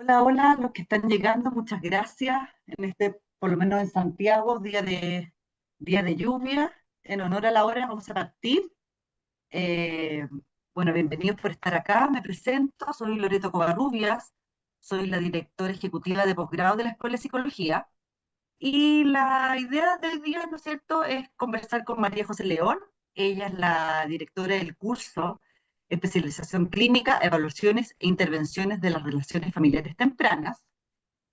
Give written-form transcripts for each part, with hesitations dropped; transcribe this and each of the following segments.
Hola, hola, los que están llegando, muchas gracias. En este, por lo menos en Santiago, día de lluvia. En honor a la hora, vamos a partir. Eh, bueno, bienvenidos por estar acá. Me presento, soy Loreto Covarrubias, soy la directora ejecutiva de posgrado de la Escuela de Psicología. Y la idea del día, ¿no es cierto?, es conversar con María José León. Ella es la directora del curso Especialización Clínica, Evaluaciones e Intervenciones de las Relaciones Familiares Tempranas.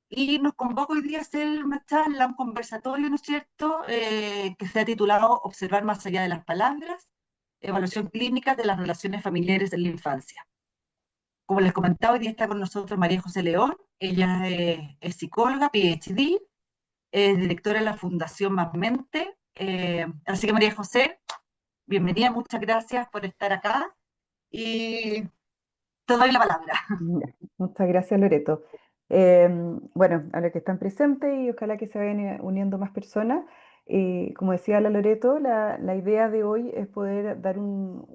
Y nos convoca hoy día a hacer una charla, un conversatorio, ¿no es cierto?, que se ha titulado Observar más allá de las palabras, evaluación clínica de las relaciones familiares en la infancia. Como les comentaba, hoy día está con nosotros María José León. Ella es psicóloga, PhD, es directora de la Fundación Más Mente. Así que María José, bienvenida, muchas gracias por estar acá y te doy la palabra. Ya, muchas gracias, Loreto. Bueno, a los que están presentes y ojalá que se vayan uniendo más personas. Como decía la Loreto, la idea de hoy es poder dar como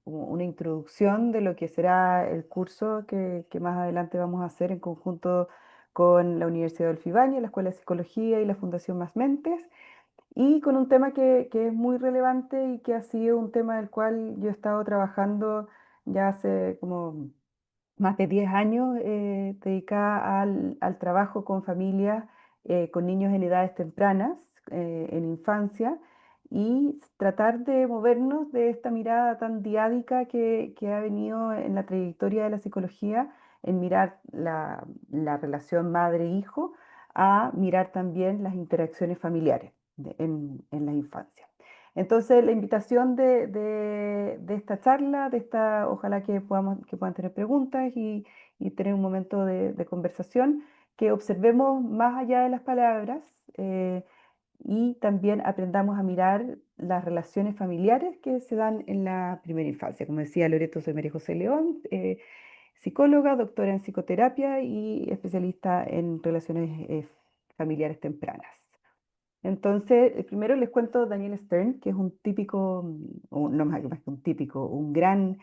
una introducción de lo que será el curso que más adelante vamos a hacer en conjunto con la Universidad del Fibani, la Escuela de Psicología y la Fundación Más Mentes, y con un tema que es muy relevante y que ha sido un tema del cual yo he estado trabajando ya hace como más de 10 años dedicada al trabajo con familias, con niños en edades tempranas, en infancia, y tratar de movernos de esta mirada tan diádica que ha venido en la trayectoria de la psicología, en mirar la relación madre-hijo, a mirar también las interacciones familiares en la infancia. Entonces, la invitación de esta charla, ojalá que puedan tener preguntas y tener un momento de conversación, que observemos más allá de las palabras, y también aprendamos a mirar las relaciones familiares que se dan en la primera infancia. Como decía Loreto, soy María José León, psicóloga, doctora en psicoterapia y especialista en relaciones familiares tempranas. Entonces, primero les cuento Daniel Stern, que es un típico, o no más que un típico, un gran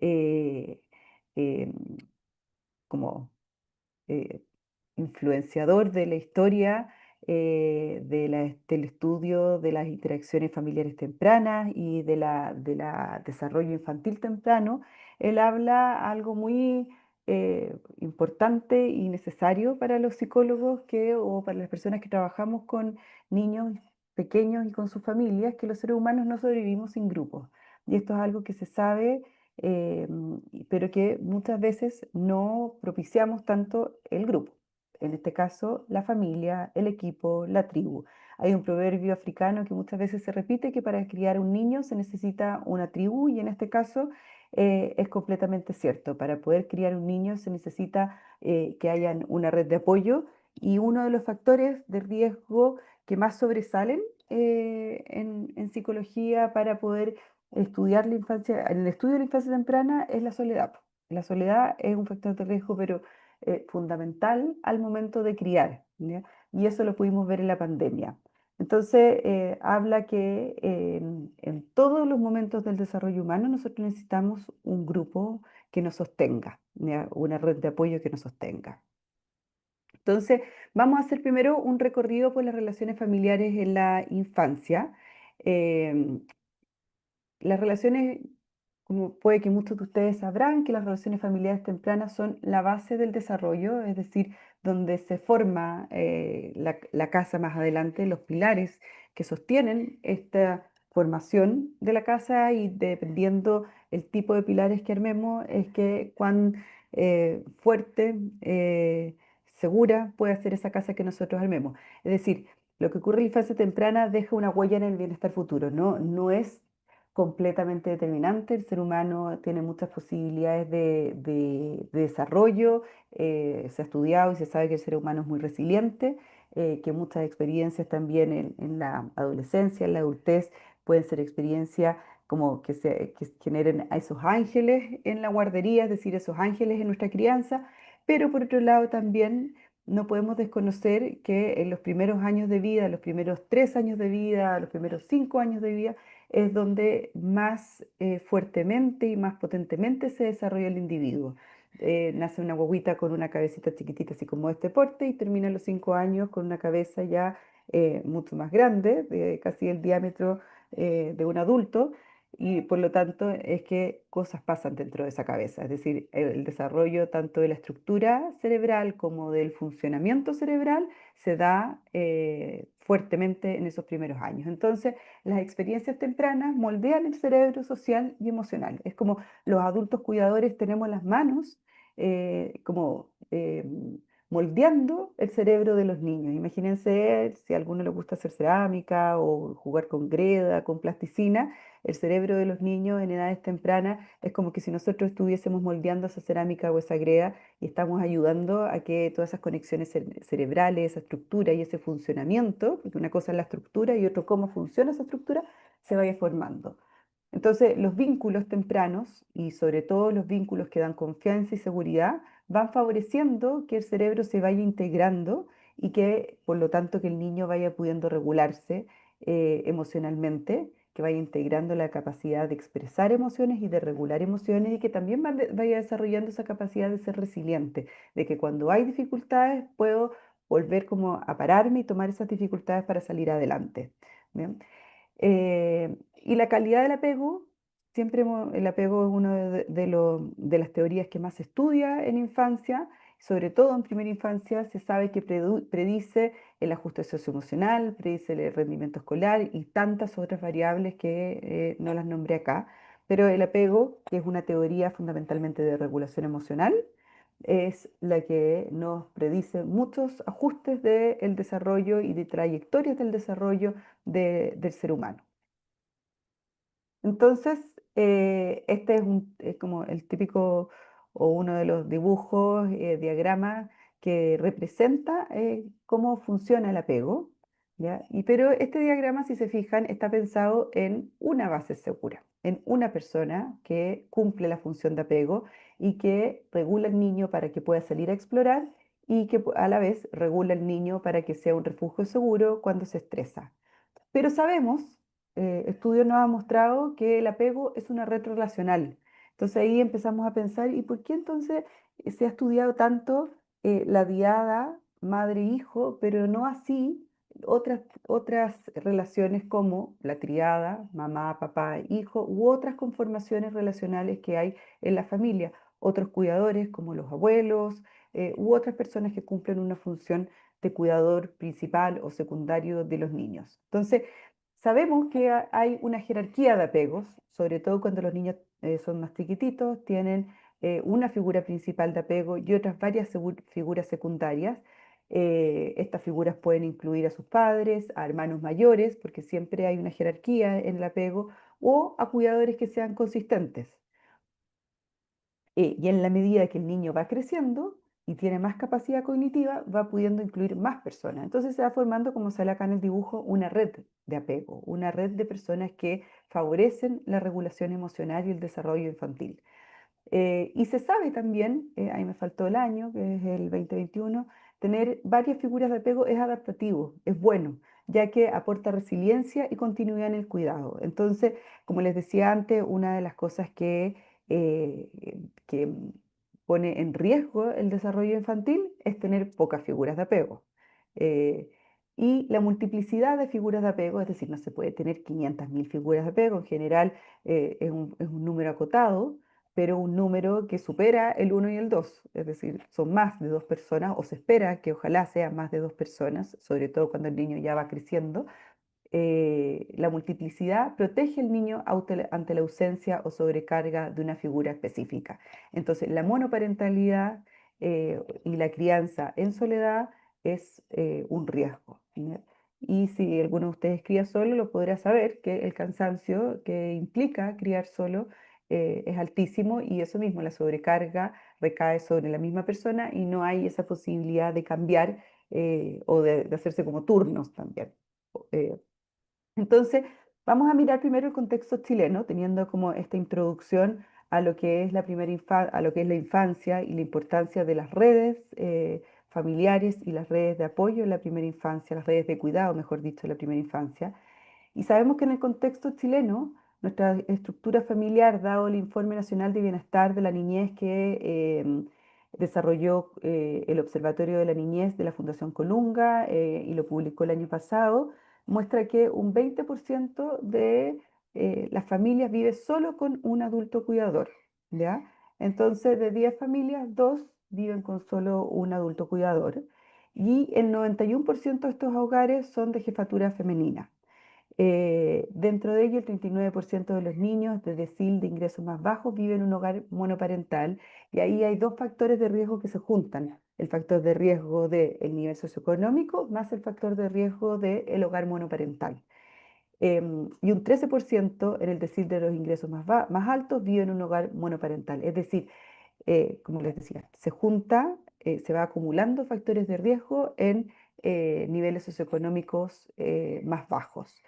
eh, eh, como eh, influenciador de la historia, del estudio de las interacciones familiares tempranas y de la desarrollo infantil temprano. Él habla algo muy importante y necesario para los psicólogos o para las personas que trabajamos con niños pequeños y con sus familias, que los seres humanos no sobrevivimos sin grupos. Y esto es algo que se sabe, pero que muchas veces no propiciamos tanto el grupo. En este caso, la familia, el equipo, la tribu. Hay un proverbio africano que muchas veces se repite, que para criar un niño se necesita una tribu, y en este caso es completamente cierto. Para poder criar un niño se necesita que haya una red de apoyo, y uno de los factores de riesgo que más sobresalen en psicología para poder estudiar la infancia, en el estudio de la infancia temprana, es la soledad. La soledad es un factor de riesgo, pero fundamental al momento de criar, ¿ya? Y eso lo pudimos ver en la pandemia. Entonces, habla que en todos los momentos del desarrollo humano nosotros necesitamos un grupo que nos sostenga, ¿ya? Una red de apoyo que nos sostenga. Entonces, vamos a hacer primero un recorrido por las relaciones familiares en la infancia. Em, las relaciones, como puede que muchos de ustedes sabrán, que las relaciones familiares tempranas son la base del desarrollo, es decir, donde se forma la casa más adelante, los pilares que sostienen esta formación de la casa, y dependiendo el tipo de pilares que armemos, es que cuán fuerte, segura puede ser esa casa que nosotros armemos. Es decir, lo que ocurre en la infancia temprana deja una huella en el bienestar futuro, no es completamente determinante. El ser humano tiene muchas posibilidades de desarrollo. Se ha estudiado y se sabe que el ser humano es muy resiliente, que muchas experiencias también en la adolescencia, en la adultez, pueden ser experiencias como que generen a esos ángeles en la guardería, es decir, esos ángeles en nuestra crianza. Pero por otro lado también no podemos desconocer que en los primeros años de vida, los primeros 3 años de vida, los primeros 5 años de vida, es donde más fuertemente y más potentemente se desarrolla el individuo. nace una guaguita con una cabecita chiquitita, así como este porte, y termina a los 5 años con una cabeza ya mucho más grande, de casi el diámetro de un adulto, y por lo tanto es que cosas pasan dentro de esa cabeza, es decir, el desarrollo tanto de la estructura cerebral como del funcionamiento cerebral se da fuertemente en esos primeros años. Entonces, las experiencias tempranas moldean el cerebro social y emocional. Es como los adultos cuidadores tenemos las manos como moldeando el cerebro de los niños. Imagínense si a alguno le gusta hacer cerámica o jugar con greda, con plasticina, el cerebro de los niños en edades tempranas es como que si nosotros estuviésemos moldeando esa cerámica o esa greda y estamos ayudando a que todas esas conexiones cerebrales, esa estructura y ese funcionamiento, porque una cosa es la estructura y otro cómo funciona esa estructura, se vaya formando. Entonces, los vínculos tempranos y sobre todo los vínculos que dan confianza y seguridad van favoreciendo que el cerebro se vaya integrando y que, por lo tanto, que el niño vaya pudiendo regularse emocionalmente, que vaya integrando la capacidad de expresar emociones y de regular emociones y que también vaya desarrollando esa capacidad de ser resiliente, de que cuando hay dificultades puedo volver como a pararme y tomar esas dificultades para salir adelante. ¿Bien? Y la calidad del apego, el apego es una de las teorías que más se estudia en infancia, sobre todo en primera infancia se sabe que predice el ajuste socioemocional, predice el rendimiento escolar y tantas otras variables que no las nombré acá, pero el apego, que es una teoría fundamentalmente de regulación emocional, es la que nos predice muchos ajustes del desarrollo y de trayectorias del desarrollo del ser humano. Entonces, este es como el típico o uno de los dibujos, diagramas que representa cómo funciona el apego, ¿ya? Pero este diagrama, si se fijan, está pensado en una base segura, en una persona que cumple la función de apego y que regula al niño para que pueda salir a explorar y que a la vez regula al niño para que sea un refugio seguro cuando se estresa. Pero sabemos, estudios nos han mostrado que el apego es una red relacional. Entonces ahí empezamos a pensar, ¿y por qué entonces se ha estudiado tanto la diada madre-hijo, pero no así otras relaciones como la triada, mamá, papá, hijo, u otras conformaciones relacionales que hay en la familia, otros cuidadores como los abuelos, u otras personas que cumplen una función de cuidador principal o secundario de los niños. Entonces, sabemos que hay una jerarquía de apegos, sobre todo cuando los niños son más chiquititos, tienen una figura principal de apego y otras varias figuras secundarias. Estas figuras pueden incluir a sus padres, a hermanos mayores, porque siempre hay una jerarquía en el apego, o a cuidadores que sean consistentes. Y en la medida que el niño va creciendo y tiene más capacidad cognitiva, va pudiendo incluir más personas. Entonces se va formando, como sale acá en el dibujo, una red de apego, una red de personas que favorecen la regulación emocional y el desarrollo infantil. Y se sabe también, ahí me faltó el año, que es el 2021, tener varias figuras de apego es adaptativo, es bueno, ya que aporta resiliencia y continuidad en el cuidado. Entonces, como les decía antes, una de las cosas eh, que pone en riesgo el desarrollo infantil es tener pocas figuras de apego. Eh, y la multiplicidad de figuras de apego, es decir, no se puede tener 500.000 figuras de apego, en general es un número acotado, pero un número que supera el uno y el 2, es decir, son más de dos personas o se espera que ojalá sean más de dos personas, sobre todo cuando el niño ya va creciendo. La multiplicidad protege al niño ante la ausencia o sobrecarga de una figura específica. Entonces, la monoparentalidad y la crianza en soledad es un riesgo, ¿ya? Y si alguno de ustedes cría solo, lo podrá saber que el cansancio que implica criar solo es altísimo y eso mismo, la sobrecarga recae sobre la misma persona y no hay esa posibilidad de cambiar o de hacerse como turnos también. Eh, entonces, vamos a mirar primero el contexto chileno, teniendo como esta introducción a lo que es a lo que es la infancia y la importancia de las redes familiares y las redes de apoyo en la primera infancia, las redes de cuidado, mejor dicho, en la primera infancia. Y sabemos que en el contexto chileno nuestra estructura familiar, dado el Informe Nacional de Bienestar de la Niñez que desarrolló el Observatorio de la Niñez de la Fundación Colunga y lo publicó el año pasado, muestra que un 20% de las familias vive solo con un adulto cuidador, ¿ya? Entonces, de 10 familias, 2 viven con solo un adulto cuidador y el 91% de estos hogares son de jefatura femenina. Dentro de ello, el 39% de los niños de decil de ingresos más bajos viven en un hogar monoparental y ahí hay dos factores de riesgo que se juntan. El factor de riesgo del nivel socioeconómico más el factor de riesgo del hogar monoparental. Y un 13% en el decil de los ingresos más altos vive en un hogar monoparental. Es decir, como les decía, se va acumulando factores de riesgo en niveles socioeconómicos más bajos.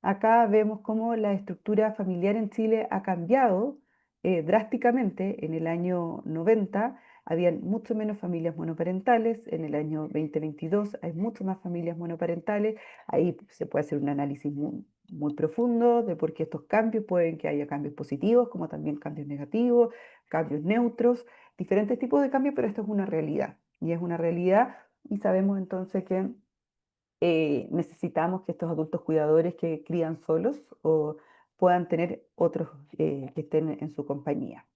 Acá vemos cómo la estructura familiar en Chile ha cambiado drásticamente. En el año 90 habían mucho menos familias monoparentales, en el año 2022 hay mucho más familias monoparentales. Ahí se puede hacer un análisis muy profundo de por qué estos cambios, pueden que haya cambios positivos como también cambios negativos, cambios neutros, diferentes tipos de cambios, pero esto es una realidad. Y es una realidad y sabemos entonces que necesitamos que estos adultos cuidadores que crían solos o puedan tener otros que estén en su compañía.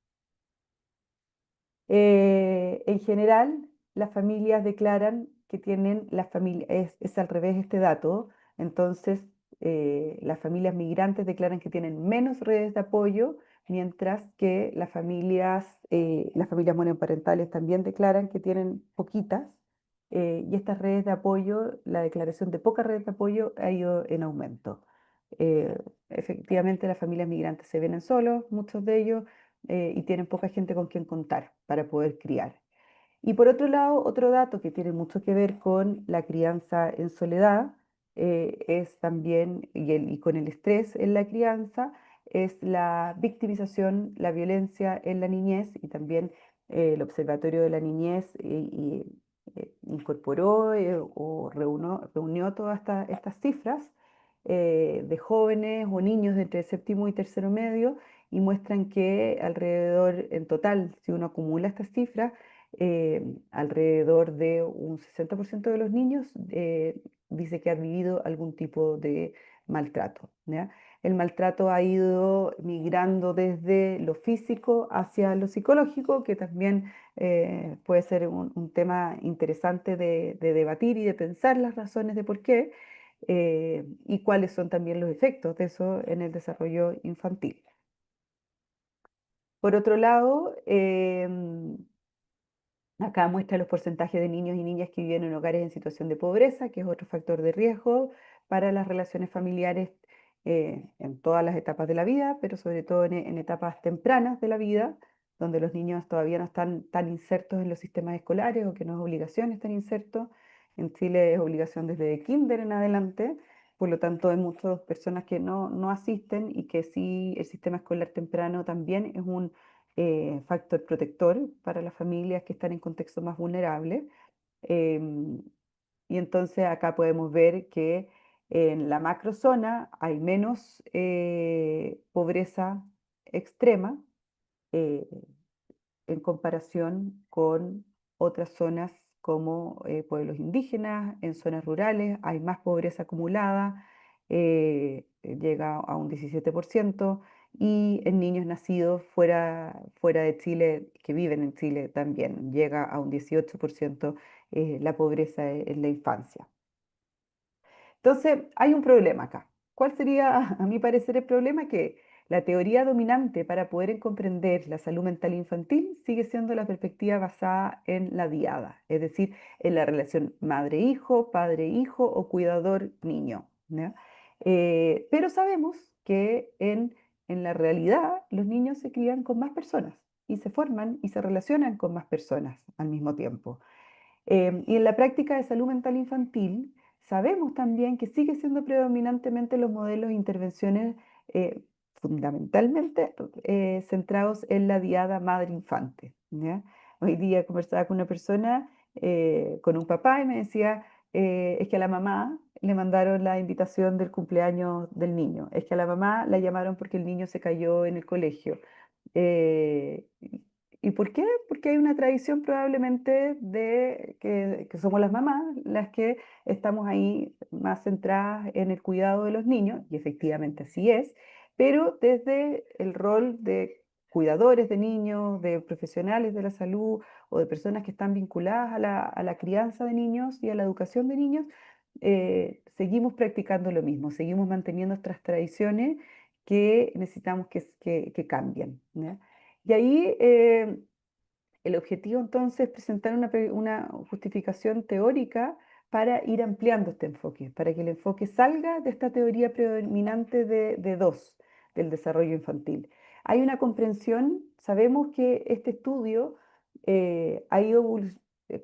En general, las familias declaran que tienen la familia, es al revés este dato, entonces las familias migrantes declaran que tienen menos redes de apoyo, mientras que las familias monoparentales también declaran que tienen poquitas, y estas redes de apoyo, la declaración de pocas redes de apoyo ha ido en aumento. Eh, Efectivamente, las familias migrantes se ven solos, muchos de ellos y tienen poca gente con quien contar para poder criar. Y por otro lado, otro dato que tiene mucho que ver con la crianza en soledad es también, y con el estrés en la crianza, es la victimización, la violencia en la niñez y también el Observatorio de la Niñez incorporó o reunió todas estas cifras de jóvenes o niños de entre séptimo y tercero medio y muestran que alrededor, en total, si uno acumula estas cifras, alrededor de un 60% de los niños dice que ha vivido algún tipo de maltrato, ¿ya? El maltrato ha ido migrando desde lo físico hacia lo psicológico, que también puede ser un tema interesante de debatir y de pensar las razones de por qué y cuáles son también los efectos de eso en el desarrollo infantil. Por otro lado, acá muestra los porcentajes de niños y niñas que viven en hogares en situación de pobreza, que es otro factor de riesgo para las relaciones familiares en todas las etapas de la vida, pero sobre todo en etapas tempranas de la vida, donde los niños todavía no están tan insertos en los sistemas escolares o que no es obligación estar insertos. En Chile es obligación desde kinder en adelante, por lo tanto hay muchas personas que no asisten y que sí el sistema escolar temprano también es un factor protector para las familias que están en contextos más vulnerables. Em, y entonces acá podemos ver que en la macrozona hay menos pobreza extrema eh, en comparación con otras zonas como pueblos indígenas, en zonas rurales hay más pobreza acumulada, llega a un 17%, y en niños nacidos fuera de Chile, que viven en Chile también, llega a un 18% la pobreza en la infancia. Entonces, hay un problema acá. ¿Cuál sería, a mi parecer, el problema? Que la teoría dominante para poder comprender la salud mental infantil sigue siendo la perspectiva basada en la diada, es decir, en la relación madre-hijo, padre-hijo o cuidador-niño, ¿ya? Pero sabemos que en la realidad los niños se crían con más personas y se forman y se relacionan con más personas al mismo tiempo. Y en la práctica de salud mental infantil, sabemos también que sigue siendo predominantemente los modelos de intervenciones fundamentalmente centrados en la diada madre-infante, ¿ya? Hoy día conversaba con una persona, con un papá, y me decía es que a la mamá le mandaron la invitación del cumpleaños del niño, es que a la mamá la llamaron porque el niño se cayó en el colegio. Eh, ¿Y por qué? Porque hay una tradición probablemente de que somos las mamás las que estamos ahí más centradas en el cuidado de los niños, y efectivamente así es, pero desde el rol de cuidadores de niños, de profesionales de la salud o de personas que están vinculadas a la crianza de niños y a la educación de niños, seguimos practicando lo mismo, seguimos manteniendo nuestras tradiciones que necesitamos que cambien, ¿ya? Y ahí el objetivo entonces es presentar una justificación teórica para ir ampliando este enfoque, para que el enfoque salga de esta teoría predominante de dos, del desarrollo infantil. Hay una comprensión, sabemos que este estudio ha ido,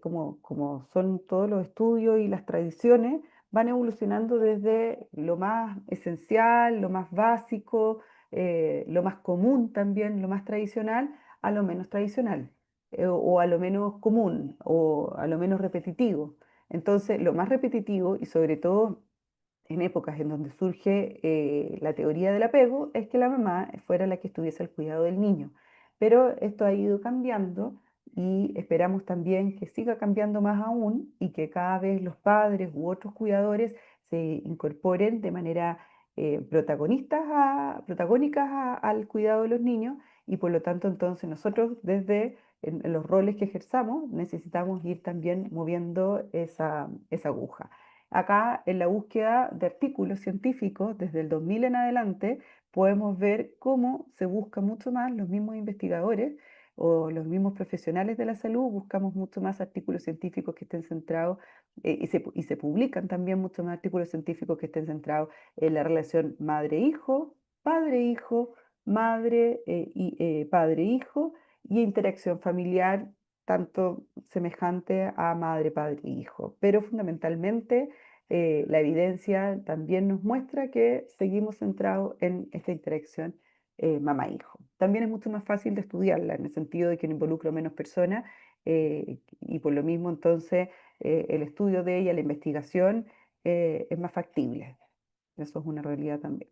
como son todos los estudios y las tradiciones, van evolucionando desde lo más esencial, lo más básico, lo más común también, lo más tradicional, a lo menos tradicional o a lo menos común o a lo menos repetitivo. Entonces, lo más repetitivo y sobre todo en épocas en donde surge la teoría del apego es que la mamá fuera la que estuviese al cuidado del niño. Pero esto ha ido cambiando y esperamos también que siga cambiando más aún y que cada vez los padres u otros cuidadores se incorporen de manera protagónicas al cuidado de los niños y por lo tanto entonces nosotros desde en los roles que ejerzamos necesitamos ir también moviendo esa aguja. Acá en la búsqueda de artículos científicos, desde el 2000 en adelante, podemos ver cómo se busca mucho más, los mismos investigadores o los mismos profesionales de la salud, buscamos mucho más artículos científicos que estén centrados y se publican también muchos más artículos científicos que estén centrados en la relación madre-hijo, padre-hijo, padre-hijo y interacción familiar tanto semejante a madre, padre e hijo. Pero fundamentalmente la evidencia también nos muestra que seguimos centrados en esta interacción mamá-hijo. También es mucho más fácil de estudiarla en el sentido de que no involucra menos personas y por lo mismo entonces el estudio de ella, la investigación es más factible. Eso es una realidad también.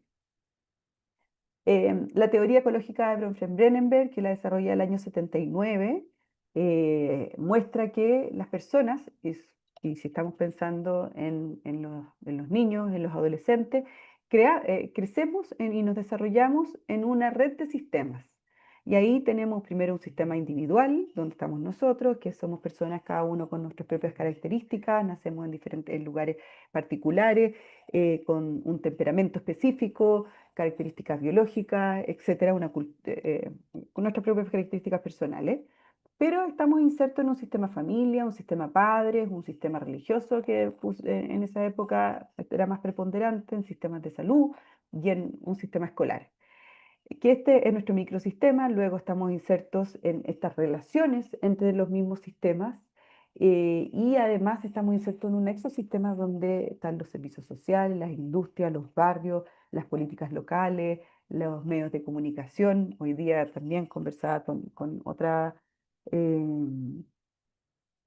La teoría ecológica de Bronfenbrennerberg, que la desarrolla el año 79, muestra que las personas, y si estamos pensando en los niños, en los adolescentes, crecemos y nos desarrollamos en una red de sistemas. Y ahí tenemos primero un sistema individual, donde estamos nosotros, que somos personas cada uno con nuestras propias características, nacemos en diferentes lugares particulares, con un temperamento específico, características biológicas, etcétera, con nuestras propias características personales. Pero estamos insertos en un sistema familia, un sistema padres, un sistema religioso que en esa época era más preponderante, en sistemas de salud y en un sistema escolar que este es nuestro microsistema, luego estamos insertos en estas relaciones entre los mismos sistemas y además estamos insertos en un exosistema donde están los servicios sociales, las industrias, los barrios, las políticas locales, los medios de comunicación. Hoy día también conversaba con otra em,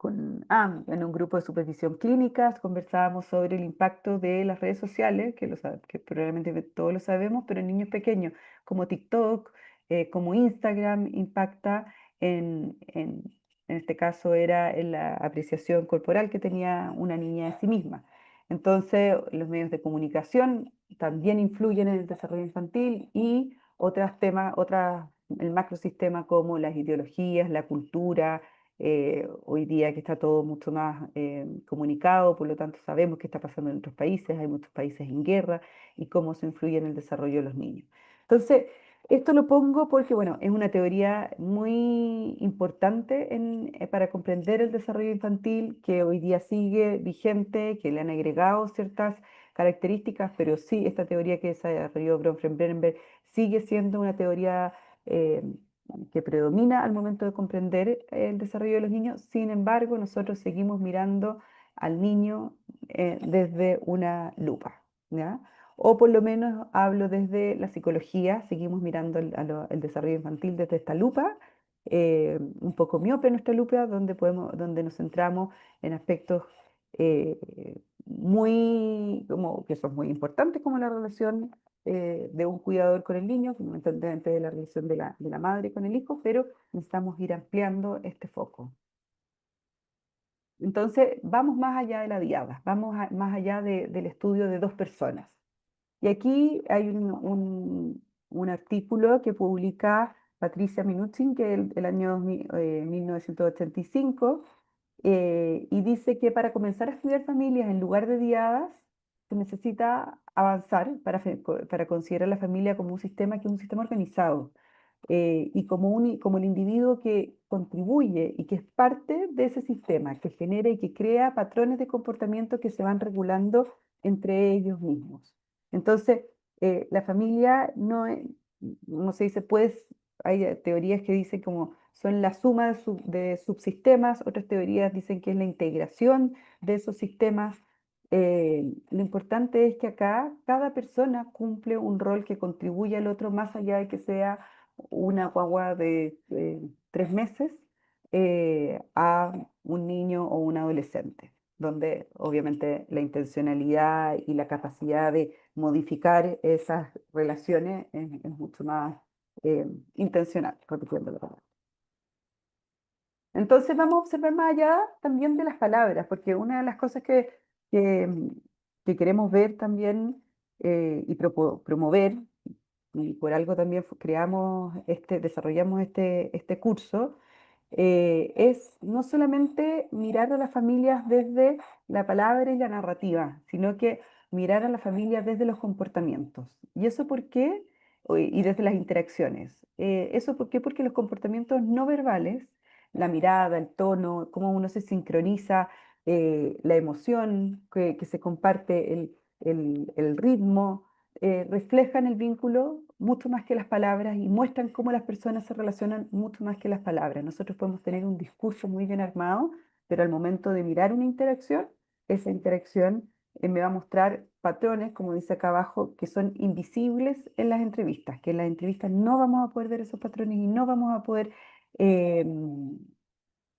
en un grupo de supervisión clínica conversábamos sobre el impacto de las redes sociales, que probablemente todos lo sabemos, pero en niños pequeños, como TikTok, como Instagram, impacta en este caso era en la apreciación corporal que tenía una niña de sí misma. Entonces, los medios de comunicación también influyen en el desarrollo infantil y otros temas, el macrosistema como las ideologías, la cultura, hoy día que está todo mucho más comunicado, por lo tanto sabemos qué está pasando en otros países, hay muchos países en guerra y cómo eso influye en el desarrollo de los niños. Entonces, esto lo pongo porque, bueno, es una teoría muy importante para comprender el desarrollo infantil que hoy día sigue vigente, que le han agregado ciertas características, pero sí, esta teoría que desarrolló Bronfenbrennerberg sigue siendo una teoría eh, que predomina al momento de comprender el desarrollo de los niños. Sin embargo, nosotros seguimos mirando al niño desde una lupa, ¿ya? O por lo menos hablo desde la psicología, seguimos mirando el desarrollo infantil desde esta lupa, un poco miope nuestra lupa, donde nos centramos en aspectos eh, muy, como, que son muy importantes, como la relación de un cuidador con el niño, fundamentalmente de la relación de la madre con el hijo, pero necesitamos ir ampliando este foco. Entonces, vamos más allá de la diada, más allá del estudio de dos personas. Y aquí hay un artículo que publica Patricia Minuchin, que el año 1985, y dice que para comenzar a estudiar familias en lugar de diadas, se necesita avanzar para considerar la familia como un sistema que es un sistema organizado, y como el individuo que contribuye y que es parte de ese sistema, que genera y que crea patrones de comportamiento que se van regulando entre ellos mismos. Entonces, la familia no se dice, pues, hay teorías que dicen como son la suma de subsistemas, otras teorías dicen que es la integración de esos sistemas. Lo importante es que acá cada persona cumple un rol que contribuye al otro más allá de que sea una guagua de 3 meses a un niño o un adolescente, donde obviamente la intencionalidad y la capacidad de modificar esas relaciones es mucho más eh, intencional, repitiendo la palabra. Entonces vamos a observar más allá también de las palabras, porque una de las cosas que, mm, que queremos ver también y promover, y por algo también desarrollamos este curso, es no solamente mirar a las familias desde la palabra y la narrativa, sino que mirar a las familias desde los comportamientos. ¿Y eso por qué? Y desde las interacciones. ¿Eso por qué? Porque los comportamientos no verbales, la mirada, el tono, cómo uno se sincroniza, la emoción que se comparte, el ritmo, reflejan el vínculo mucho más que las palabras y muestran cómo las personas se relacionan mucho más que las palabras. Nosotros podemos tener un discurso muy bien armado, pero al momento de mirar una interacción, esa interacción me va a mostrar patrones, como dice acá abajo, que son invisibles en las entrevistas, que en las entrevistas no vamos a poder ver esos patrones y no vamos a poder eh,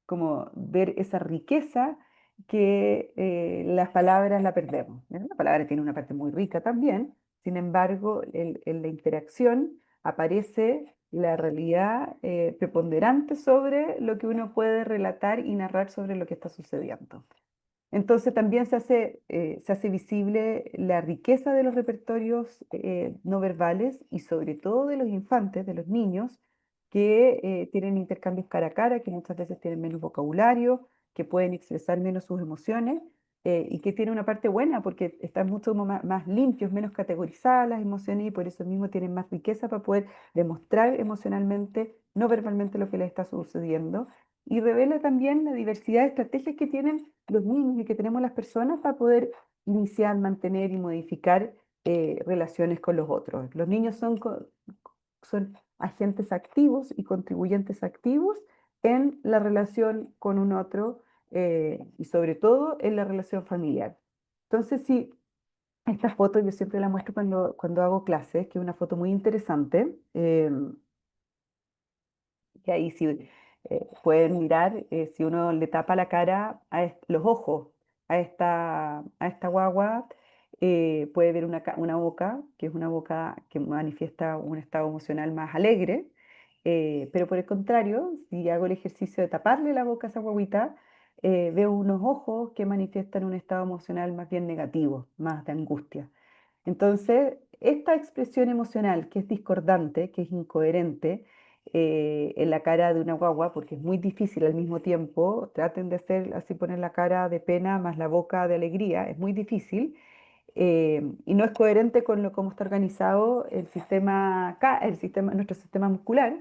como ver esa riqueza que las palabras la perdemos. La palabra tiene una parte muy rica también, sin embargo, en la interacción aparece la realidad preponderante sobre lo que uno puede relatar y narrar sobre lo que está sucediendo. Entonces también se hace visible la riqueza de los repertorios no verbales y sobre todo de los infantes, de los niños, que tienen intercambios cara a cara, que muchas veces tienen menos vocabulario, que pueden expresar menos sus emociones y que tiene una parte buena porque están mucho más limpios, menos categorizadas las emociones y por eso mismo tienen más riqueza para poder demostrar emocionalmente, no verbalmente lo que les está sucediendo y revela también la diversidad de estrategias que tienen los niños y que tenemos las personas para poder iniciar, mantener y modificar relaciones con los otros. Los niños son agentes activos y contribuyentes activos en la relación con un otro y sobre todo en la relación familiar. Entonces, sí, esta foto yo siempre la muestro cuando hago clases, que es una foto muy interesante. Y ahí sí pueden mirar, si uno le tapa la cara, los ojos a esta guagua, puede ver una boca, que es una boca que manifiesta un estado emocional más alegre, pero por el contrario, si hago el ejercicio de taparle la boca a esa guaguita, veo unos ojos que manifiestan un estado emocional más bien negativo, más de angustia. Entonces, esta expresión emocional que es discordante, que es incoherente, en la cara de una guagua, porque es muy difícil al mismo tiempo, traten de hacer así, poner la cara de pena más la boca de alegría, es muy difícil, y no es coherente con cómo está organizado nuestro sistema muscular.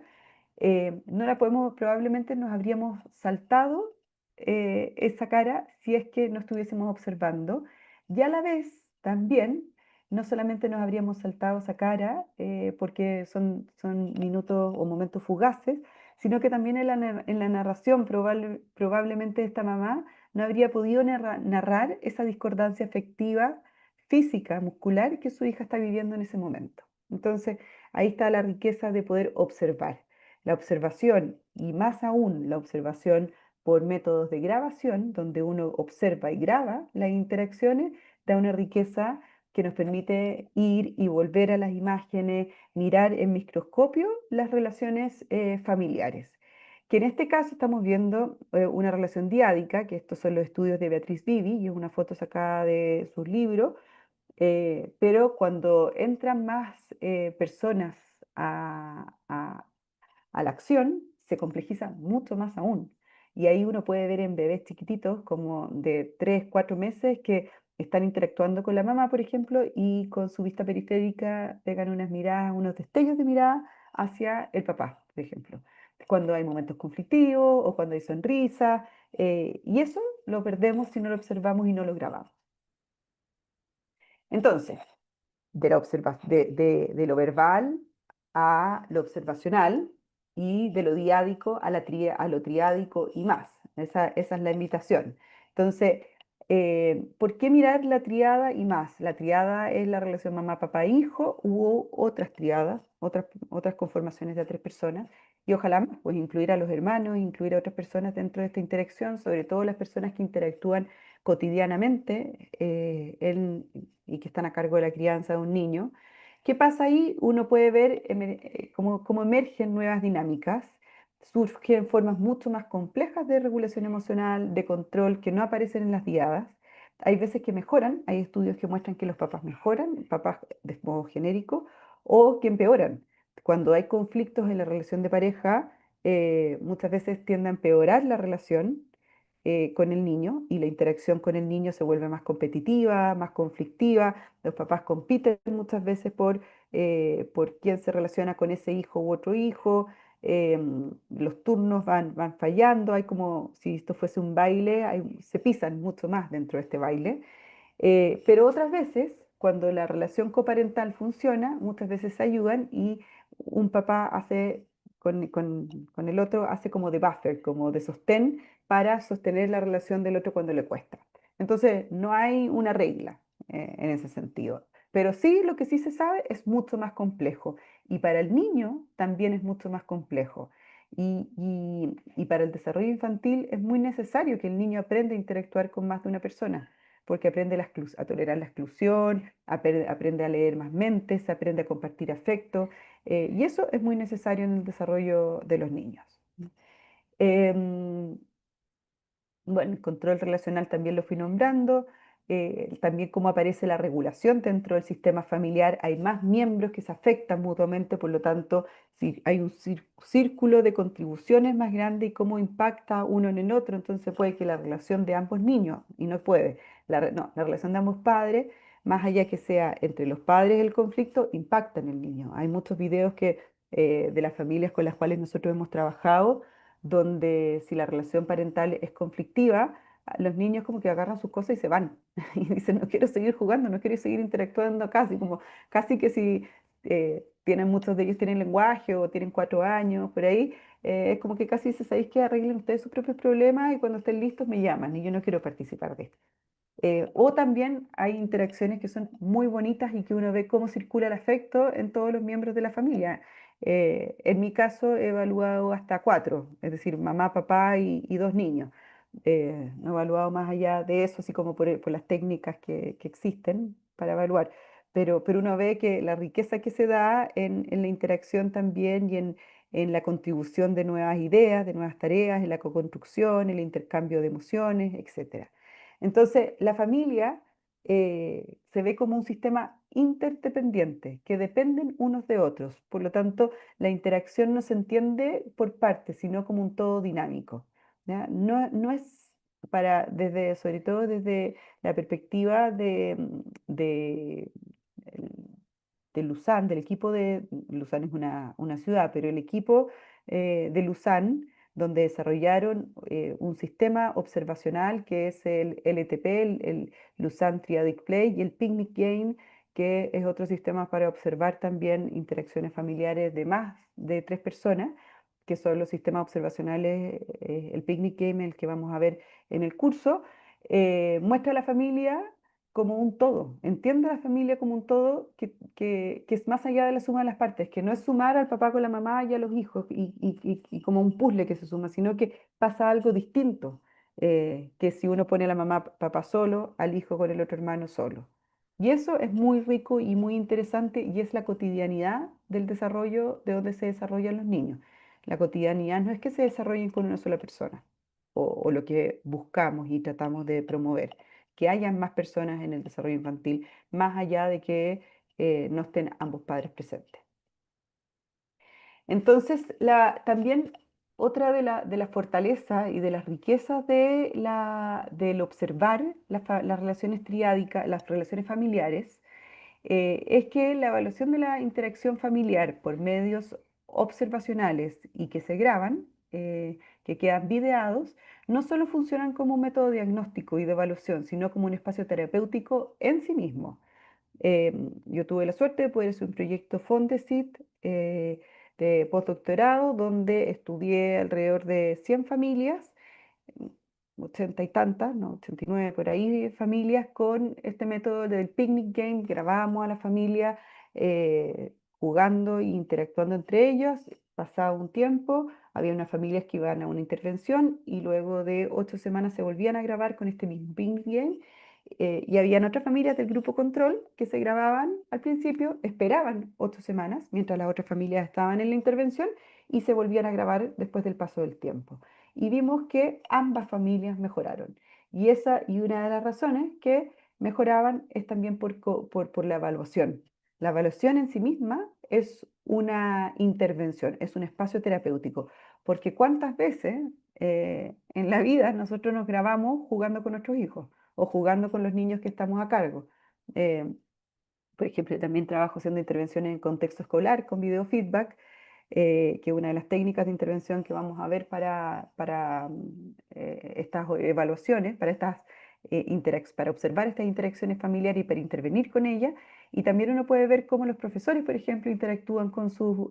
No la podemos, probablemente nos habríamos saltado esa cara si es que no estuviésemos observando. Y a la vez también, no solamente nos habríamos saltado esa cara porque son minutos o momentos fugaces, sino que también en la narración probablemente esta mamá no habría podido narrar esa discordancia afectiva, física, muscular que su hija está viviendo en ese momento. Entonces, ahí está la riqueza de poder observar. La observación y más aún la observación por métodos de grabación, donde uno observa y graba las interacciones, da una riqueza que nos permite ir y volver a las imágenes, mirar en microscopio las relaciones familiares. Que en este caso estamos viendo una relación diádica, que estos son los estudios de Beatriz Bibi, y es una foto sacada de sus libros, pero cuando entran más personas a la acción, se complejiza mucho más aún. Y ahí uno puede ver en bebés chiquititos, como de 3 4 meses, que están interactuando con la mamá, por ejemplo, y con su vista periférica pegan unas miradas, unos destellos de mirada hacia el papá, por ejemplo. Cuando hay momentos conflictivos o cuando hay sonrisa, y eso lo perdemos si no lo observamos y no lo grabamos. Entonces, de lo verbal a lo observacional y de lo diádico a lo triádico y más. Esa es la invitación. Entonces, ¿por qué mirar la triada y más? La triada es la relación mamá, papá, hijo, u otras triadas, otras conformaciones de tres personas. Y ojalá más, pues incluir a los hermanos, incluir a otras personas dentro de esta interacción, sobre todo las personas que interactúan cotidianamente y que están a cargo de la crianza de un niño. ¿Qué pasa ahí? Uno puede ver cómo emergen nuevas dinámicas, surgen formas mucho más complejas de regulación emocional, de control, que no aparecen en las diadas. Hay veces que mejoran, hay estudios que muestran que los papás mejoran, papás de modo genérico, o que empeoran. Cuando hay conflictos en la relación de pareja, muchas veces tiende a empeorar la relación con el niño y la interacción con el niño se vuelve más competitiva, más conflictiva. Los papás compiten muchas veces por quién se relaciona con ese hijo u otro hijo. Los turnos van fallando, hay como si esto fuese un baile, se pisan mucho más dentro de este baile. Pero otras veces, cuando la relación coparental funciona, muchas veces se ayudan y un papá hace con el otro, hace como de buffer, como de sostén para sostener la relación del otro cuando le cuesta. Entonces, no hay una regla en ese sentido. Pero sí, lo que sí se sabe es mucho más complejo. Y para el niño también es mucho más complejo. Y para el desarrollo infantil es muy necesario que el niño aprenda a interactuar con más de una persona porque aprende a tolerar la exclusión, aprende a leer más mentes, aprende a compartir afecto, y eso es muy necesario en el desarrollo de los niños. Em, bueno, el control relacional también lo fui nombrando, también cómo aparece la regulación dentro del sistema familiar. Hay más miembros que se afectan mutuamente, por lo tanto, si hay un círculo de contribuciones más grande y cómo impacta uno en el otro, entonces puede que la relación de ambos niños, y no puede, no, la relación de ambos padres, más allá que sea entre los padres el conflicto, impacta en el niño. Hay muchos videos de las familias con las cuales nosotros hemos trabajado donde si la relación parental es conflictiva, los niños como que agarran sus cosas y se van. Y dicen, no quiero seguir jugando, no quiero seguir interactuando casi, como casi que si muchos de ellos tienen lenguaje o tienen 4 años, por ahí, es como que casi se sabéis que arreglen ustedes sus propios problemas y cuando estén listos me llaman y yo no quiero participar de esto. O también hay interacciones que son muy bonitas y que uno ve cómo circula el afecto en todos los miembros de la familia. En mi caso he evaluado hasta 4, es decir, mamá, papá y 2 niños. No he evaluado más allá de eso, así como por las técnicas que existen para evaluar. Pero uno ve que la riqueza que se da en la interacción también y en la contribución de nuevas ideas, de nuevas tareas, en la co-construcción, el intercambio de emociones, etcétera. Entonces, la familia se ve como un sistema interdependiente, que dependen unos de otros. Por lo tanto, la interacción no se entiende por partes, sino como un todo dinámico. ¿Ya? No es sobre todo desde la perspectiva el- de Luzán, del equipo de, Luzán es una ciudad, pero el equipo de Luzán, donde desarrollaron un sistema observacional que es el LTP, el Luzán Triadic Play, y el Picnic Game, que es otro sistema para observar también interacciones familiares de más de 3 personas, que son los sistemas observacionales, el Picnic Game, el que vamos a ver en el curso, muestra a la familia como un todo, entiende a la familia como un todo que es más allá de la suma de las partes, que no es sumar al papá con la mamá y a los hijos y como un puzzle que se suma, sino que pasa algo distinto, que si uno pone a la mamá, papá solo, al hijo con el otro hermano solo. Y eso es muy rico y muy interesante y es la cotidianidad del desarrollo, de donde se desarrollan los niños. La cotidianidad no es que se desarrollen con una sola persona o lo que buscamos y tratamos de promover, que hayan más personas en el desarrollo infantil, más allá de que no estén ambos padres presentes. Entonces, también otra de las fortalezas y de las riquezas del observar las relaciones triádicas, las relaciones familiares, es que la evaluación de la interacción familiar por medios observacionales y que se graban, que quedan videados, no solo funcionan como un método diagnóstico y de evaluación, sino como un espacio terapéutico en sí mismo. Yo tuve la suerte de poder hacer un proyecto Fondesit de postdoctorado donde estudié alrededor de 100 familias 80 y tantas, no, 89 por ahí, familias con este método del picnic game. Grabábamos a la familia jugando e interactuando entre ellos. Pasaba un tiempo, había unas familias que iban a una intervención y luego de 8 semanas se volvían a grabar con este mismo picnic game. Y habían otras familias del grupo control que se grababan al principio, esperaban 8 semanas mientras las otras familias estaban en la intervención y se volvían a grabar después del paso del tiempo y vimos que ambas familias mejoraron. Y una de las razones que mejoraban es también por la evaluación. La evaluación en sí misma es una intervención, es un espacio terapéutico, porque cuántas veces en la vida nosotros nos grabamos jugando con nuestros hijos o jugando con los niños que estamos a cargo. Eh, por ejemplo, también trabajo haciendo intervenciones en contexto escolar con video feedback, que es una de las técnicas de intervención que vamos a ver para estas evaluaciones, para observar estas interacciones familiares y para intervenir con ellas. Y también uno puede ver cómo los profesores, por ejemplo, interactúan con sus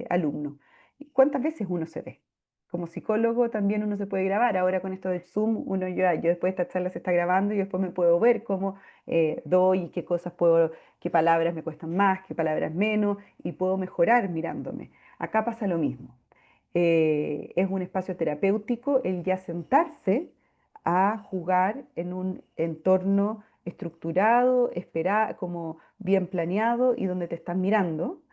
alumnos. ¿Y cuántas veces uno se ve? Como psicólogo también uno se puede grabar. Ahora con esto del Zoom, yo después de esta charla se está grabando y después me puedo ver cómo doy y qué cosas puedo, qué palabras me cuestan más, qué palabras menos, y puedo mejorar mirándome. Acá pasa lo mismo. Es un espacio terapéutico el ya sentarse a jugar en un entorno estructurado, como bien planeado y donde te están mirando.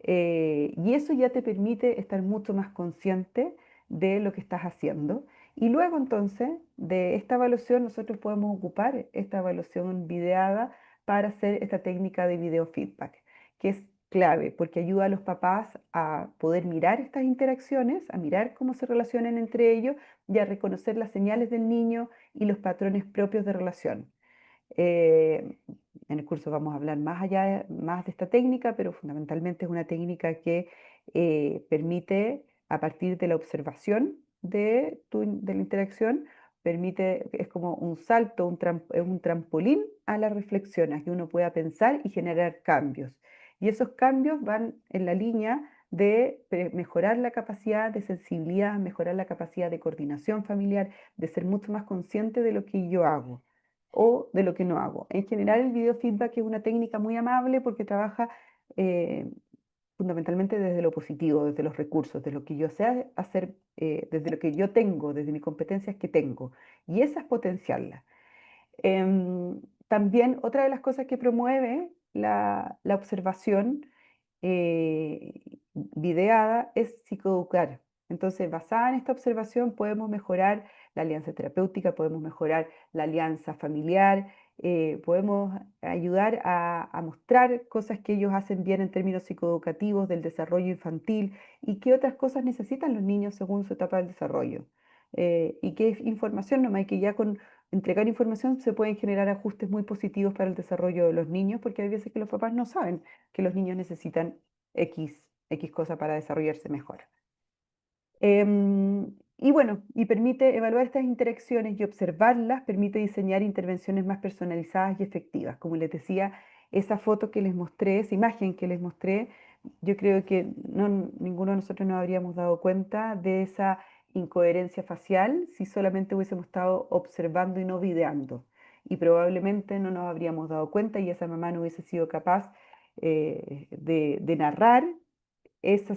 Y eso ya te permite estar mucho más consciente de lo que estás haciendo. Y luego entonces de esta evaluación nosotros podemos ocupar esta evaluación videada para hacer esta técnica de video feedback, que es clave porque ayuda a los papás a poder mirar estas interacciones, a mirar cómo se relacionan entre ellos y a reconocer las señales del niño y los patrones propios de relación. Eh, en el curso vamos a hablar más de esta técnica, pero fundamentalmente es una técnica que permite, a partir de la observación de la interacción, es como un salto, es un trampolín a la reflexión, a que uno pueda pensar y generar cambios. Y esos cambios van en la línea de mejorar la capacidad de sensibilidad, mejorar la capacidad de coordinación familiar, de ser mucho más consciente de lo que yo hago o de lo que no hago. En general, el video feedback es una técnica muy amable porque trabaja eh, fundamentalmente desde lo positivo, desde los recursos, de lo que yo sé hacer, desde lo que yo tengo, desde mis competencias que tengo. Y esa es potenciarla. También otra de las cosas que promueve la observación videada es psicoeducar. Entonces, basada en esta observación, podemos mejorar la alianza terapéutica, podemos mejorar la alianza familiar, podemos ayudar a mostrar cosas que ellos hacen bien en términos psicoeducativos del desarrollo infantil y qué otras cosas necesitan los niños según su etapa del desarrollo. Y qué información nomás, y que ya con entregar información se pueden generar ajustes muy positivos para el desarrollo de los niños, porque hay veces que los papás no saben que los niños necesitan X cosa para desarrollarse mejor. Y bueno, y permite evaluar estas interacciones y observarlas, permite diseñar intervenciones más personalizadas y efectivas. Como les decía, esa foto que les mostré, esa imagen que les mostré, yo creo que ninguno de nosotros nos habríamos dado cuenta de esa incoherencia facial si solamente hubiésemos estado observando y no videando. y probablemente no nos habríamos dado cuenta y esa mamá no hubiese sido capaz de narrar esa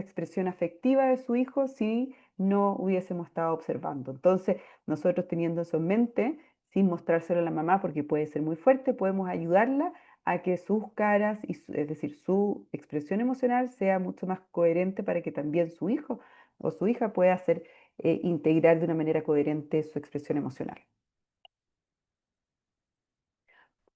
expresión afectiva de su hijo si no hubiésemos estado observando. Entonces, nosotros teniendo eso en mente, sin mostrárselo a la mamá porque puede ser muy fuerte, podemos ayudarla a que sus caras, es decir, su expresión emocional sea mucho más coherente para que también su hijo o su hija pueda hacer, integrar de una manera coherente su expresión emocional.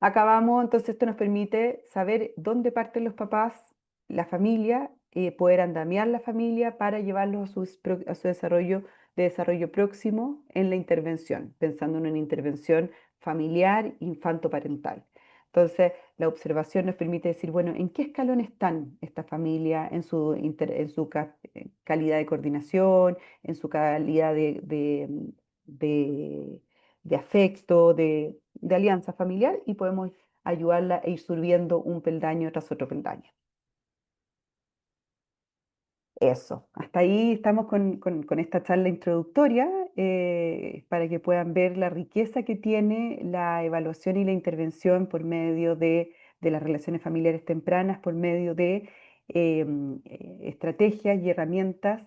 Acabamos, entonces esto nos permite saber dónde parten los papás, la familia, poder andamiar la familia para llevarlos a su desarrollo próximo en la intervención, pensando en una intervención familiar, infantoparental. Entonces, la observación nos permite decir, bueno, ¿en qué escalón están esta familia en su calidad de coordinación, en su calidad de de afecto, de alianza familiar y podemos ayudarla a ir subiendo un peldaño tras otro peldaño. Eso, hasta ahí estamos con esta charla introductoria para que puedan ver la riqueza que tiene la evaluación y la intervención por medio de las relaciones familiares tempranas, por medio de estrategias y herramientas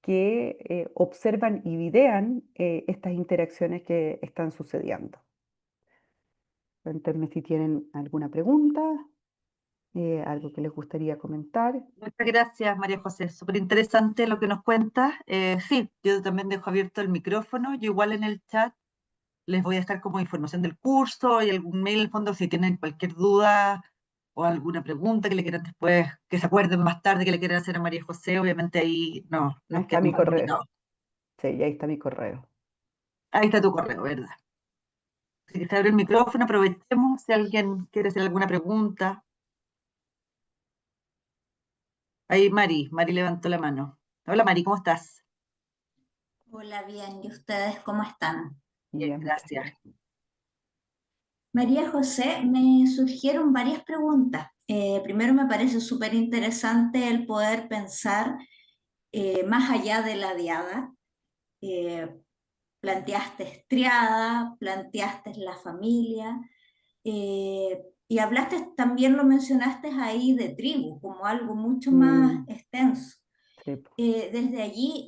que observan y videan estas interacciones que están sucediendo. Cuéntenme si tienen alguna pregunta, algo que les gustaría comentar. Muchas gracias, María José. Súper interesante lo que nos cuentas. Sí, yo también dejo abierto el micrófono. Yo igual en el chat les voy a dejar como información del curso y algún mail en el fondo si tienen cualquier duda o alguna pregunta que le quieran después, que se acuerden más tarde que le quieran hacer a María José. Obviamente ahí no, Ahí nos está mi quedamos correo. comunicados. Sí, ahí está mi correo. Ahí está tu correo, ¿verdad? Así que se abre el micrófono, aprovechemos si alguien quiere hacer alguna pregunta. Ahí Mari levantó la mano. Hola Mari, ¿cómo estás? Hola, bien. ¿Y ustedes cómo están? Bien, Bien, muchas gracias. gracias. María José, me surgieron varias preguntas. Primero, me parece súper interesante el poder pensar más allá de la diada. Eh, Planteaste triada, planteaste la familia, y hablaste, también lo mencionaste ahí, de tribu, como algo mucho más Mm, extenso. sí, po. Desde allí,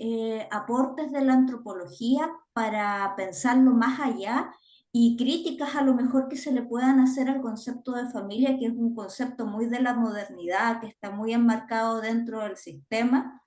aportes de la antropología para pensarlo más allá y críticas a lo mejor que se le puedan hacer al concepto de familia, que es un concepto muy de la modernidad, que está muy enmarcado dentro del sistema.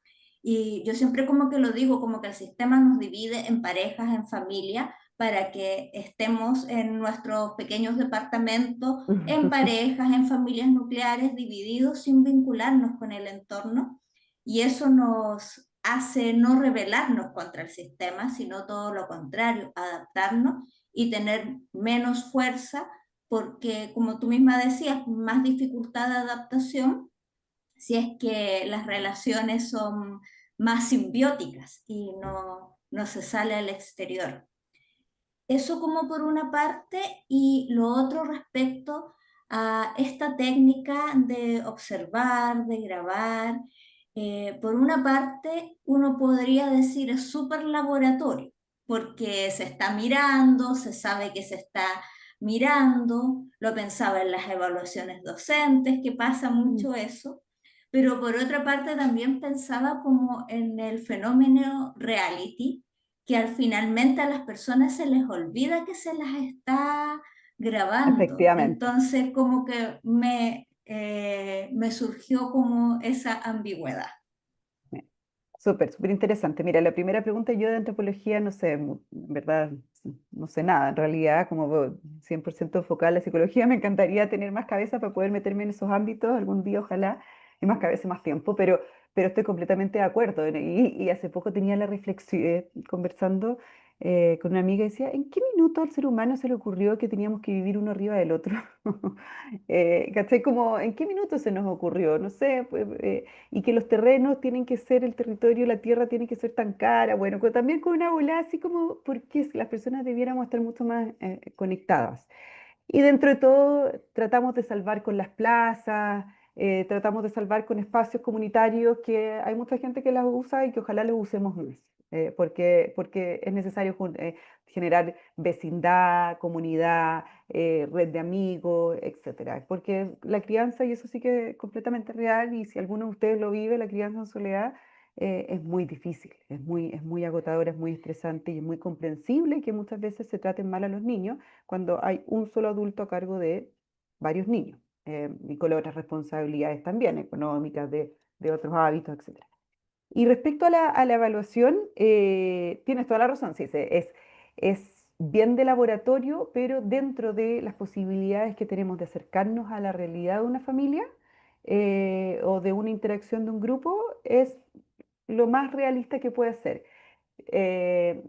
Y yo siempre como que lo digo, como que el sistema nos divide en parejas, en familia, para que estemos en nuestros pequeños departamentos, en parejas, en familias nucleares, divididos sin vincularnos con el entorno, y eso nos hace no rebelarnos contra el sistema, sino todo lo contrario, adaptarnos y tener menos fuerza, porque como tú misma decías, más dificultad de adaptación si es que las relaciones son más simbióticas y no se sale al exterior. Eso como por una parte, y lo otro respecto a esta técnica de observar, de grabar. Por una parte, uno podría decir es súper laboratorio, porque se está mirando, se sabe que se está mirando, lo pensaba en las evaluaciones docentes, que pasa Mm, mucho eso, pero por otra parte también pensaba como en el fenómeno reality, que al finalmente a las personas se les olvida que se las está grabando. efectivamente. Entonces como que me surgió como esa ambigüedad. Sí. Súper, súper interesante. Mira, la primera pregunta yo de antropología no sé, en verdad, no sé nada. En realidad, como 100% enfocada en la psicología, me encantaría tener más cabeza para poder meterme en esos ámbitos algún día, ojalá, y más cabeza, más tiempo, pero estoy completamente de acuerdo. Y hace poco tenía la reflexión, conversando con una amiga y decía, ¿en qué minuto al ser humano se le ocurrió que teníamos que vivir uno arriba del otro? ¿Cachai? Como, ¿en qué minuto se nos ocurrió? No sé, pues, y que los terrenos tienen que ser, el territorio, la tierra tiene que ser tan cara, bueno, también con una bola así como, porque las personas debiéramos estar mucho más conectadas. Y dentro de todo, tratamos de salvar con las plazas, tratamos de salvar con espacios comunitarios que hay mucha gente que las usa y que ojalá los usemos más. porque es necesario generar vecindad, comunidad, red de amigos, etcétera. Porque la crianza, y eso sí que es completamente real, y si alguno de ustedes lo vive, la crianza en soledad es muy difícil, es muy agotadora, es muy estresante y es muy comprensible que muchas veces se traten mal a los niños cuando hay un solo adulto a cargo de varios niños, y con otras responsabilidades también económicas, de otros hábitos, etcétera. Y respecto a la evaluación, tienes toda la razón, sí, es bien de laboratorio, pero dentro de las posibilidades que tenemos de acercarnos a la realidad de una familia, o de una interacción de un grupo, es lo más realista que puede ser. Eh,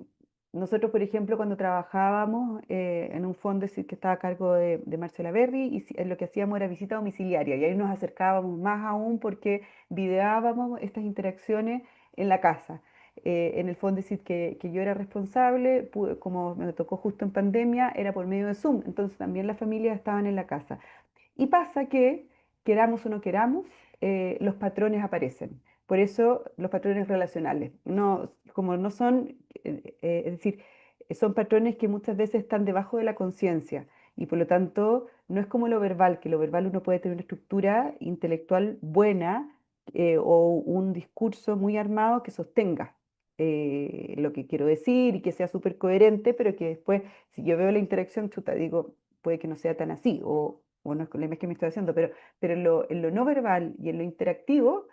Nosotros, por ejemplo, cuando trabajábamos en un fondo que estaba a cargo de Marcela Berry, y lo que hacíamos era visita domiciliaria, y ahí nos acercábamos más aún porque videábamos estas interacciones en la casa. En el fondo que yo era responsable, como me tocó justo en pandemia, era por medio de Zoom, entonces también las familias estaban en la casa. Y pasa que, queramos o no queramos, los patrones aparecen. Por eso los patrones relacionales, no, como no son, es decir, son patrones que muchas veces están debajo de la conciencia, y por lo tanto no es como lo verbal, que lo verbal uno puede tener una estructura intelectual buena, o un discurso muy armado que sostenga lo que quiero decir y que sea súper coherente, pero que después, si yo veo la interacción, chuta, digo, puede que no sea tan así, o no es con la imagen que me estoy haciendo, pero en lo no verbal y en lo interactivo,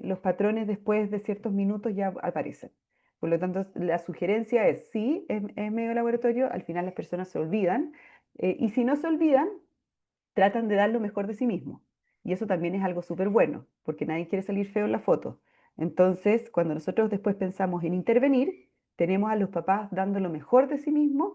los patrones después de ciertos minutos ya aparecen. Por lo tanto, la sugerencia es, sí, es medio laboratorio, al final las personas se olvidan, y si no se olvidan, tratan de dar lo mejor de sí mismos. Y eso también es algo súper bueno, porque nadie quiere salir feo en la foto. Entonces, cuando nosotros después pensamos en intervenir, tenemos a los papás dando lo mejor de sí mismos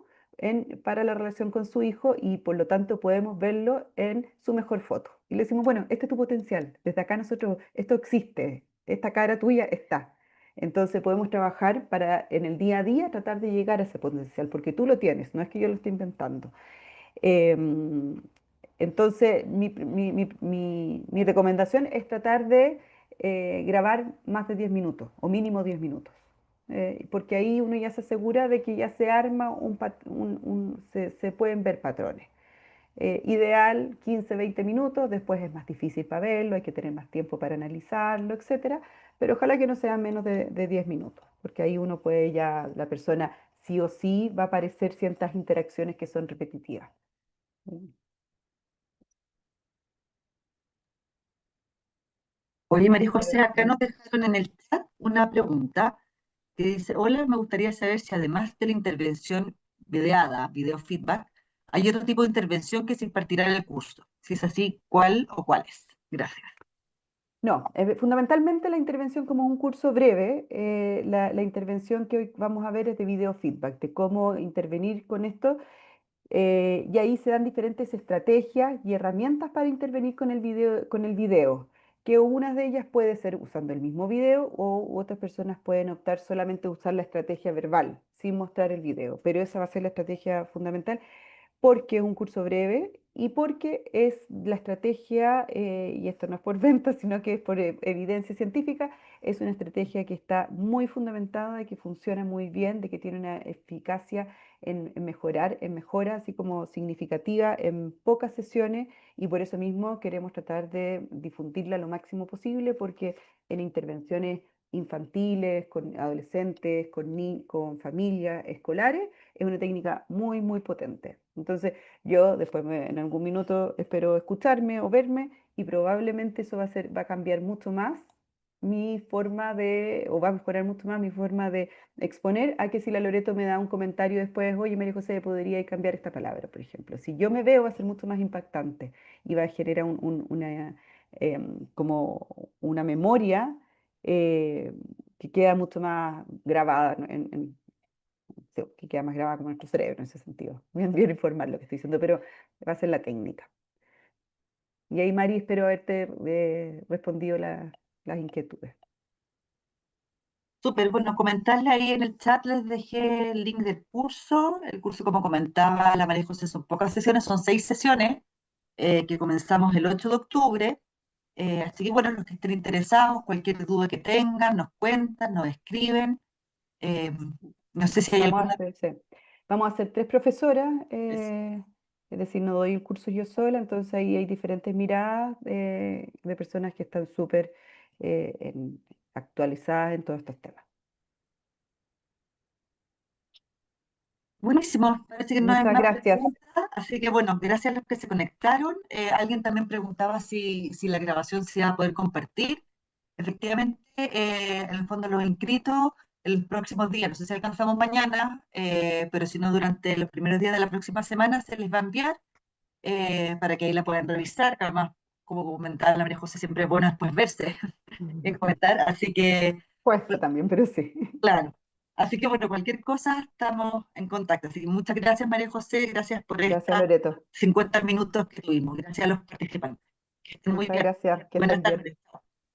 para la relación con su hijo, y por lo tanto podemos verlo en su mejor foto. Y le decimos, bueno, este es tu potencial. Desde acá nosotros, esto existe, esta cara tuya está. Entonces podemos trabajar para en el día a día tratar de llegar a ese potencial, porque tú lo tienes, no es que yo lo esté inventando. Em, entonces, mi recomendación es tratar de grabar más de 10 minutos o mínimo 10 minutos, porque ahí uno ya se asegura de que ya se arma se pueden ver patrones. Ideal 15, 20 minutos, después es más difícil para verlo, hay que tener más tiempo para analizarlo, etcétera, pero ojalá que no sean menos de 10 minutos, porque ahí uno puede ya, la persona sí o sí va a aparecer ciertas interacciones que son repetitivas. Oye, María A José, ver, acá nos dejaron en el chat una pregunta que dice, hola, me gustaría saber si además de la intervención videada, video feedback, hay otro tipo de intervención que se impartirá en el curso. Si es así, ¿cuál o cuáles? Gracias. no, fundamentalmente la intervención como un curso breve, la intervención que hoy vamos a ver es de video feedback, de cómo intervenir con esto, y ahí se dan diferentes estrategias y herramientas para intervenir con el video, que una de ellas puede ser usando el mismo video, o otras personas pueden optar solamente a usar la estrategia verbal, sin mostrar el video, pero esa va a ser la estrategia fundamental, porque es un curso breve y porque es la estrategia, y esto no es por venta, sino que es por evidencia científica, es una estrategia que está muy fundamentada, y que funciona muy bien, de que tiene una eficacia en mejorar, en mejora así como significativa en pocas sesiones, y por eso mismo queremos tratar de difundirla lo máximo posible, porque en intervenciones infantiles, con adolescentes, con familias escolares, es una técnica muy, muy potente. Entonces, yo después en algún minuto espero escucharme o verme, y probablemente eso va a cambiar mucho más mi forma o va a mejorar mucho más mi forma de exponer, a que si la Loreto me da un comentario después, oye, María José, podría cambiar esta palabra, por ejemplo. Si yo me veo, va a ser mucho más impactante, y va a generar como una memoria, eh, que queda mucho más grabada, ¿no? Sí, que queda más grabada como en nuestro cerebro en ese sentido. Bien, bien informar lo que estoy diciendo, pero va a ser la técnica. Y ahí, Mari, espero haberte respondido las inquietudes. Súper, bueno, comentarle ahí en el chat, les dejé el link del curso. El curso, como comentaba la María José, son pocas sesiones, son 6 sesiones, que comenzamos el 8 de octubre. Así que bueno, los que estén interesados, cualquier duda que tengan, nos cuentan, nos escriben. Eh, no sé si hay Vamos a alguna... hacer, sí. Vamos a hacer tres profesoras, es- es decir, no doy el curso yo sola, entonces ahí hay diferentes miradas de personas que están súper actualizadas en todos estos temas. Buenísimo, parece que no hay Muchas más gracias. preguntas, así que bueno, gracias a los que se conectaron. Alguien también preguntaba si la grabación se iba a poder compartir. Efectivamente, en el fondo los inscritos el próximo día, no sé si alcanzamos mañana, pero si no, durante los primeros días de la próxima semana se les va a enviar para que ahí la puedan revisar. Además, como comentaba la María José, siempre es bueno después verse y comentar, así que, Cuesta también, pero sí. claro. Así que bueno, cualquier cosa estamos en contacto. Así que muchas gracias, María José, gracias por Gracias, estos Loreto. 50 minutos que tuvimos. Gracias a los participantes. Que estén muy Muchas bien. gracias. Que Buenas estén bien. tardes.